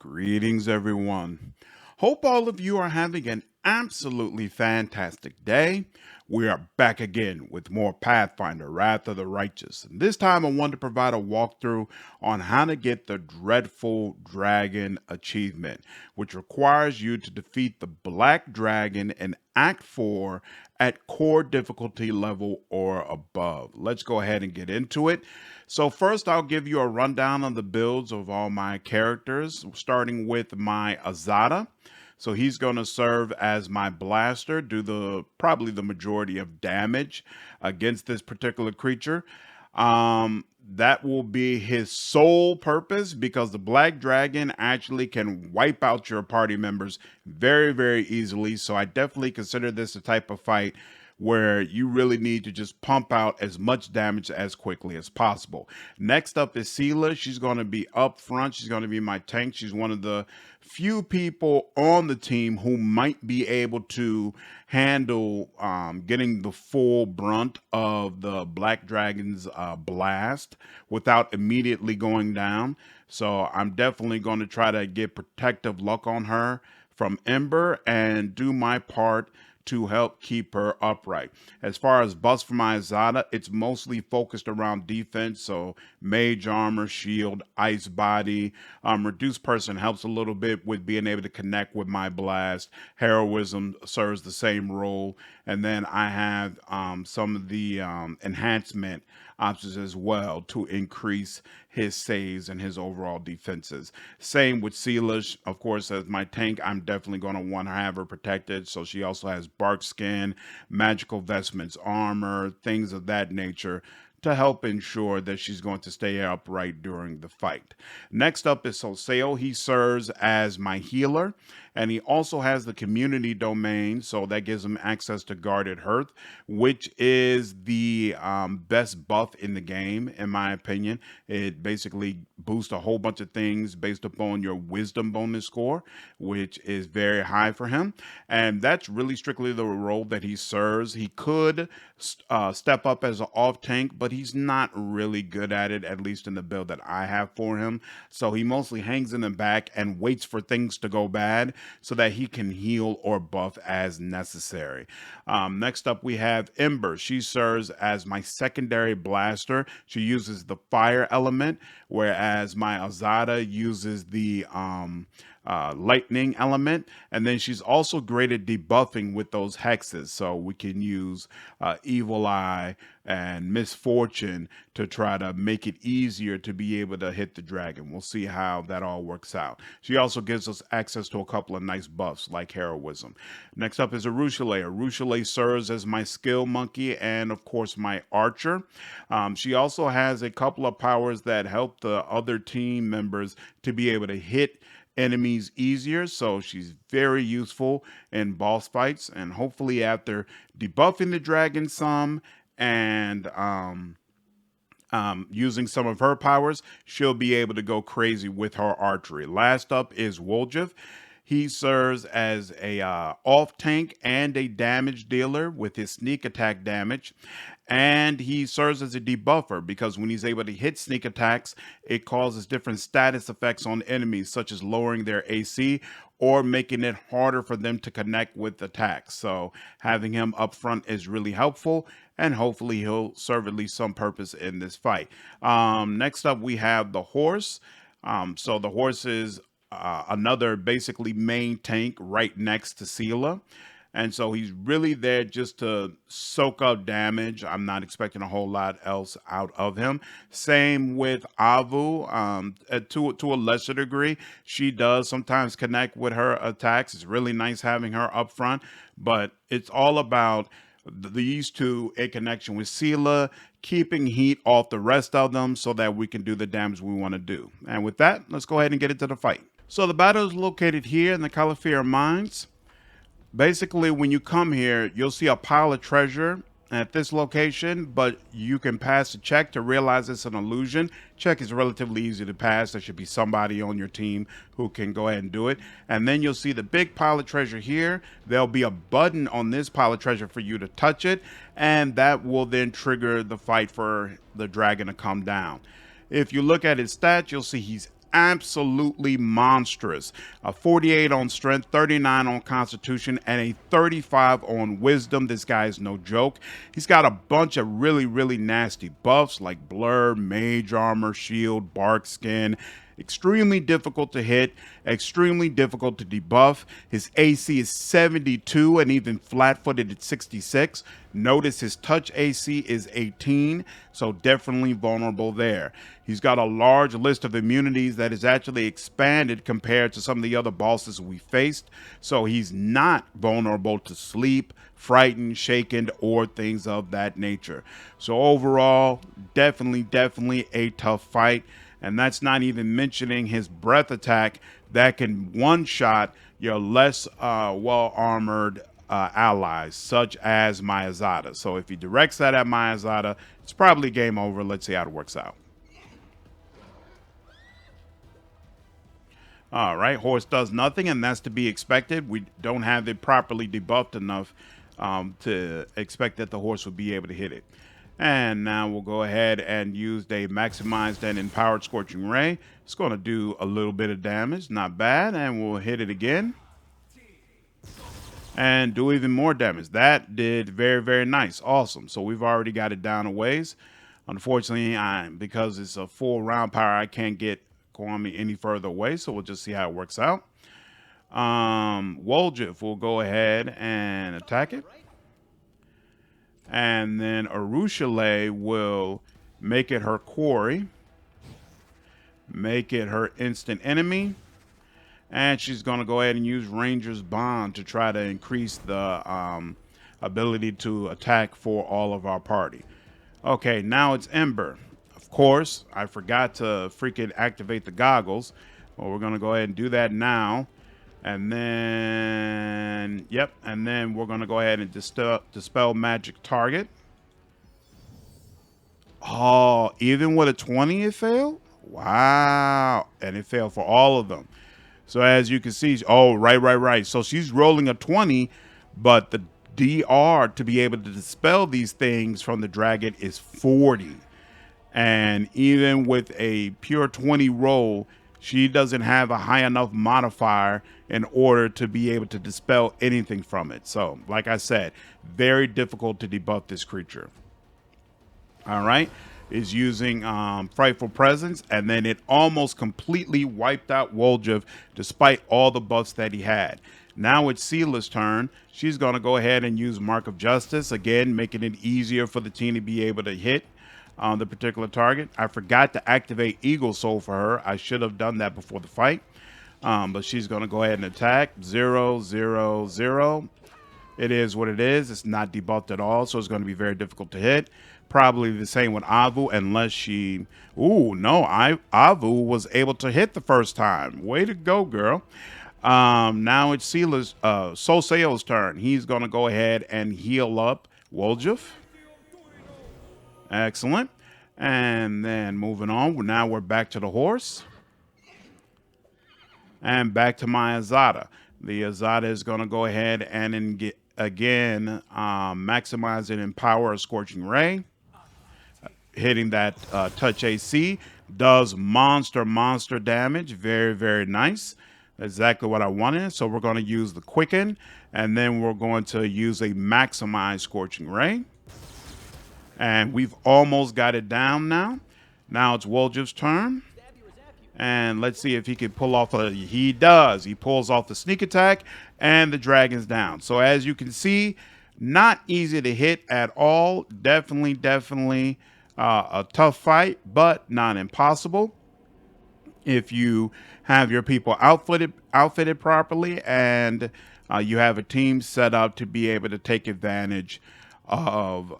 Greetings, everyone. Hope all of you are having an absolutely fantastic day. We are back again with more Pathfinder, Wrath of the Righteous. And this time I want to provide a walkthrough on how to get the Dreadful Dragon achievement, which requires you to defeat the Black Dragon in Act 4 at core difficulty level or above. Let's go ahead and get into it. So first, I'll give you a rundown on the builds of all my characters, starting with my Azada. So he's going to serve as my blaster, do probably the majority of damage against this particular creature. That will be his sole purpose because the Black Dragon actually can wipe out your party members very, very easily. So I definitely consider this a type of fight where you really need to just pump out as much damage as quickly as possible. Next up is Sela. She's going to be up front. She's going to be my tank. She's one of the few people on the team who might be able to handle getting the full brunt of the Black Dragon's blast without immediately going down. So I'm definitely going to try to get protective luck on her from Ember and do my part to help keep her upright. As far as buffs for my Azada, it's mostly focused around defense, so mage armor, shield, ice body. Reduced person helps a little bit with being able to connect with my blast. Heroism serves the same role. And then I have some of the enhancement options as well to increase his saves and his overall defenses. Same with Sela, of course, as my tank. I'm definitely going to want to have her protected. So she also has bark skin, magical vestments, armor, things of that nature to help ensure that she's going to stay upright during the fight. Next up is Soseo. He serves as my healer, and he also has the community domain, so that gives him access to Guarded Hearth, which is the best buff in the game, in my opinion. It basically boosts a whole bunch of things based upon your wisdom bonus score, which is very high for him, and that's really strictly the role that he serves. He could step up as an off tank, but he's not really good at it, at least in the build that I have for him. So he mostly hangs in the back and waits for things to go bad so that he can heal or buff as necessary. Next up, we have Ember. She serves as my secondary blaster. She uses the fire element, whereas my Azada uses the lightning element, and then she's also great at debuffing with those hexes, so we can use evil eye and misfortune to try to make it easier to be able to hit the dragon. We'll see how that all works out. She also gives us access to a couple of nice buffs like heroism. Next up is Arushale. Arushale serves as my skill monkey and of course my archer. She also has a couple of powers that help the other team members to be able to hit enemies easier, so she's very useful in boss fights, and hopefully after debuffing the dragon some and using some of her powers, she'll be able to go crazy with her archery. Last up is Woljif. He serves as a off tank and a damage dealer with his sneak attack damage. And he serves as a debuffer because when he's able to hit sneak attacks, it causes different status effects on enemies, such as lowering their AC or making it harder for them to connect with attacks. So having him up front is really helpful, and hopefully he'll serve at least some purpose in this fight. Next up, we have the horse. So the horse is another basically main tank right next to Sela. And so he's really there just to soak up damage. I'm not expecting a whole lot else out of him. Same with Avu, to a lesser degree. She does sometimes connect with her attacks. It's really nice having her up front, but it's all about these two in connection with Sela, keeping heat off the rest of them so that we can do the damage we want to do. And with that, let's go ahead and get into the fight. So the battle is located here in the Califia Mines. Basically, when you come here, you'll see a pile of treasure at this location, but you can pass a check to realize it's an illusion. Check is relatively easy to pass. There should be somebody on your team who can go ahead and do it. And then you'll see the big pile of treasure here. There'll be a button on this pile of treasure for you to touch it, and that will then trigger the fight for the dragon to come down. If you look at his stats, you'll see he's absolutely monstrous. A 48 on strength, 39 on constitution, and a 35 on wisdom. This guy is no joke. He's got a bunch of really nasty buffs like blur, mage armor, shield, bark skin. Extremely difficult to hit, extremely difficult to debuff. His AC is 72 and even flat-footed at 66. Notice his touch AC is 18, so definitely vulnerable there. He's got a large list of immunities that is actually expanded compared to some of the other bosses we faced, so he's not vulnerable to sleep, frightened, shaken, or things of that nature. So overall, definitely a tough fight. And that's not even mentioning his breath attack that can one-shot your less well-armored allies, such as Miyazata. So if he directs that at Miyazata, it's probably game over. Let's see how it works out. All right, horse does nothing, and that's to be expected. We don't have it properly debuffed enough to expect that the horse would be able to hit it. And now we'll go ahead and use a maximized and empowered Scorching Ray. It's going to do a little bit of damage, not bad, and we'll hit it again. And do even more damage. That did very nice. Awesome. So we've already got it down a ways. Unfortunately, because it's a full round power, I can't get Kwame any further away, so we'll just see how it works out. Woljif will go ahead and attack it. And then Arushale will make it her quarry, make it her instant enemy, and she's going to go ahead and use Ranger's Bond to try to increase the ability to attack for all of our party. Okay, now it's Ember. Of course, I forgot to freaking activate the goggles. Well, we're going to go ahead and do that now. And then, yep, and then we're going to go ahead and dispel magic target. Oh, even with a 20 it failed? Wow. And it failed for all of them. So as you can see, oh, right. So she's rolling a 20, but the DR to be able to dispel these things from the dragon is 40. And even with a pure 20 roll, she doesn't have a high enough modifier in order to be able to dispel anything from it. So, like I said, very difficult to debuff this creature. All right, is using Frightful Presence, and then it almost completely wiped out Woljif despite all the buffs that he had. Now it's Sela's turn. She's going to go ahead and use Mark of Justice, again, making it easier for the team to be able to hit on the particular target. I forgot to activate Eagle Soul for her. I should have done that before the fight. But she's going to go ahead and attack. 0, 0, 0. It is what it is. It's not debuffed at all, so it's going to be very difficult to hit. Probably the same with Avu, unless she... Ooh, no, Avu was able to hit the first time. Way to go, girl. Now it's Soseo's turn. He's going to go ahead and heal up Woljif. Excellent. And then moving on, now we're back to the horse. And back to my Azada. The Azada is going to go ahead and again maximize and empower a Scorching Ray. Hitting that touch AC. Does monster damage. Very nice. Exactly what I wanted. So we're going to use the Quicken. And then we're going to use a maximized Scorching Ray. And we've almost got it down now. Now it's Woljif's turn. And let's see if he can pull off a... He does. He pulls off the sneak attack, and the dragon's down. So as you can see, not easy to hit at all. Definitely a tough fight, but not impossible if you have your people outfitted properly, and you have a team set up to be able to take advantage of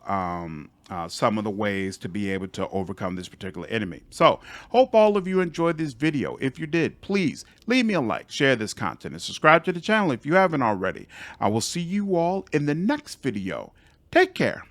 some of the ways to be able to overcome this particular enemy. So, hope all of you enjoyed this video. If you did, please leave me a like, share this content, and subscribe to the channel if you haven't already. I will see you all in the next video. Take care.